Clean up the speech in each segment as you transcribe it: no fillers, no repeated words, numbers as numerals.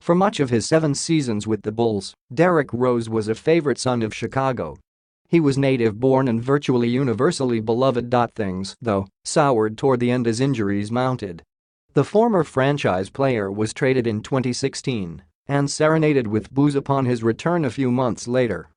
For much of his 7 seasons with the Bulls, Derrick Rose was a favorite son of Chicago. He was native-born and virtually universally beloved. Things, though, soured toward the end as injuries mounted. The former franchise player was traded in 2016 and serenaded with booze upon his return a few months later.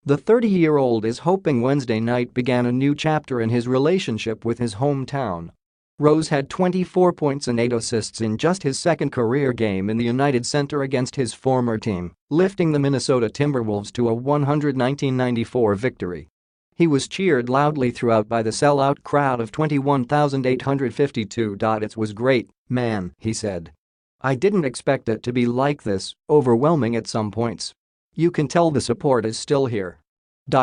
The 30-year-old is hoping Wednesday night began a new chapter in his relationship with his hometown. Rose had 24 points and 8 assists in just his second career game in the United Center against his former team, lifting the Minnesota Timberwolves to a 119-94 victory. He was cheered loudly throughout by the sellout crowd of 21,852. It was great, man, he said. I didn't expect it to be like this, overwhelming at some points. You can tell the support is still here.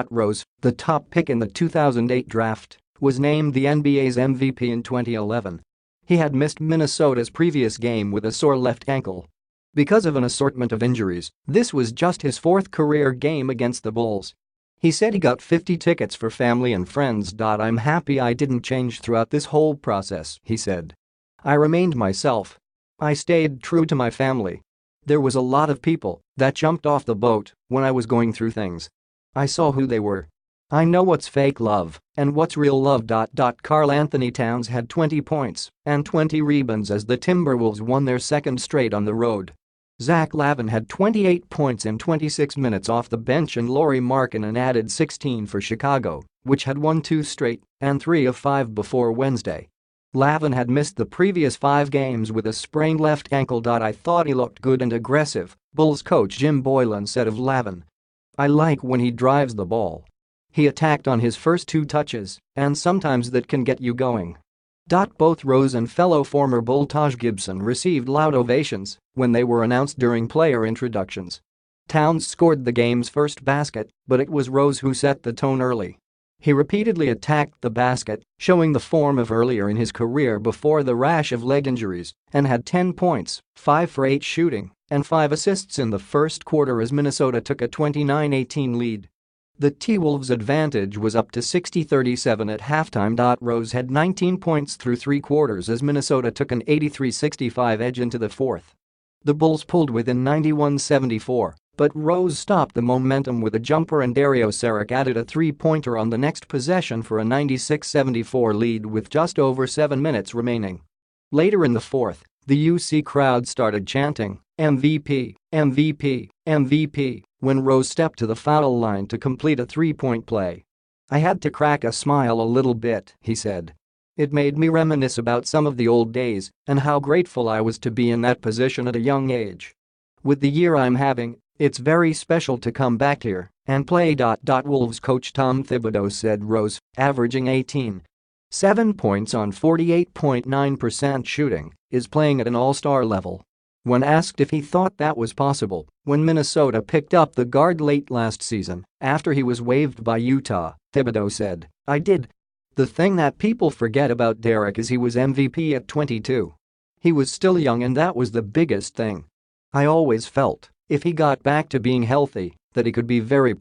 Rose, the top pick in the 2008 draft, was named the NBA's MVP in 2011. He had missed Minnesota's previous game with a sore left ankle. Because of an assortment of injuries, this was just his 4th career game against the Bulls. He said he got 50 tickets for family and friends. I'm happy I didn't change throughout this whole process, he said. I remained myself. I stayed true to my family. There was a lot of people that jumped off the boat when I was going through things. I saw who they were. I know what's fake love and what's real love. Karl Anthony Towns had 20 points and 20 rebounds as the Timberwolves won their second straight on the road. Zach LaVine had 28 points in 26 minutes off the bench and Lauri Markkanen added 16 for Chicago, which had won 2 straight and 3 of 5 before Wednesday. LaVine had missed the previous 5 games with a sprained left ankle. I thought he looked good and aggressive, Bulls coach Jim Boylan said of LaVine. I like when he drives the ball. He attacked on his first 2 touches, and sometimes that can get you going. Both Rose and fellow former Bull Taj Gibson received loud ovations when they were announced during player introductions. Towns scored the game's first basket, but it was Rose who set the tone early. He repeatedly attacked the basket, showing the form of earlier in his career before the rash of leg injuries, and had 10 points, 5 for 8 shooting, and 5 assists in the first quarter as Minnesota took a 29-18 lead. The T-Wolves' advantage was up to 60-37 at halftime. Rose had 19 points through 3 quarters as Minnesota took an 83-65 edge into the 4th. The Bulls pulled within 91-74, but Rose stopped the momentum with a jumper and Dario Saric added a 3-pointer on the next possession for a 96-74 lead with just over 7 minutes remaining. Later in the 4th, the UC crowd started chanting, MVP, MVP, MVP, when Rose stepped to the foul line to complete a 3-point play. I had to crack a smile a little bit, he said. It made me reminisce about some of the old days and how grateful I was to be in that position at a young age. With the year I'm having, it's very special to come back here and play. Wolves coach Tom Thibodeau said Rose, averaging 18.7 points on 48.9% shooting, is playing at an all-star level. When asked if he thought that was possible, when Minnesota picked up the guard late last season after he was waived by Utah, Thibodeau said, I did. The thing that people forget about Derrick is he was MVP at 22. He was still young and that was the biggest thing. I always felt, if he got back to being healthy, that he could be very